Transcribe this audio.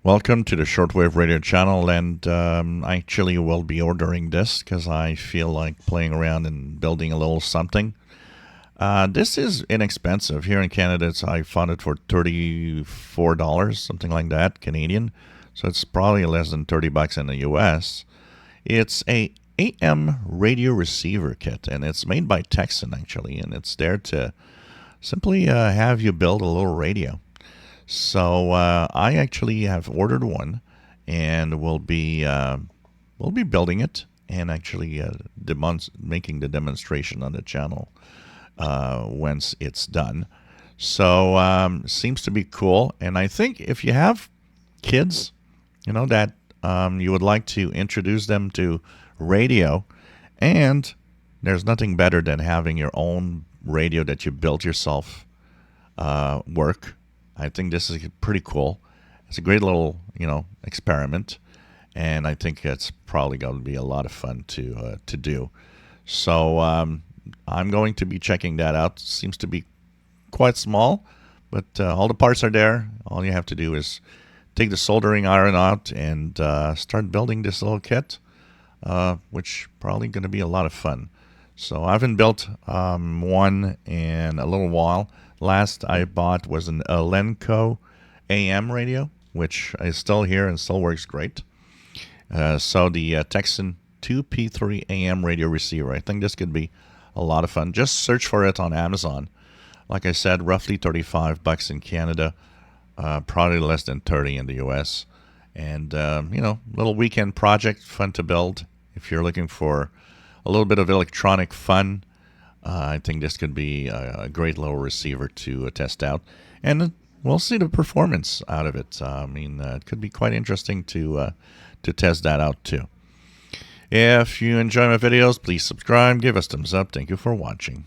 Welcome to the Shortwave Radio channel, and I actually will be ordering this because I feel like playing around and building a little something. This is inexpensive. Here in Canada, I found it for $34, something like that, Canadian. So it's probably less than $30 in the US. It's a AM radio receiver kit, and it's made by Tecsun, actually, and it's there to simply have you build a little radio. So I actually have ordered one, and we'll be building it and actually making the demonstration on the channel once it's done. So seems to be cool, and I think if you have kids, that you would like to introduce them to radio, and there's nothing better than having your own radio that you built yourself work. I think this is pretty cool. It's a great little, experiment, and I think it's probably going to be a lot of fun to do. So I'm going to be checking that out. Seems to be quite small, but all the parts are there. All you have to do is take the soldering iron out and start building this little kit, which probably going to be a lot of fun. So I haven't built one in a little while. Last I bought was an Elenco AM radio, which is still here and still works great. So the Tecsun 2P3 AM radio receiver. I think this could be a lot of fun. Just search for it on Amazon. Like I said, roughly $35 in Canada, probably less than 30 in the US. And little weekend project, fun to build. If you're looking for a little bit of electronic fun, I think this could be a great little receiver to test out, and we'll see the performance out of it. It could be quite interesting to test that out too. If you enjoy my videos, please subscribe, give us thumbs up. Thank you for watching.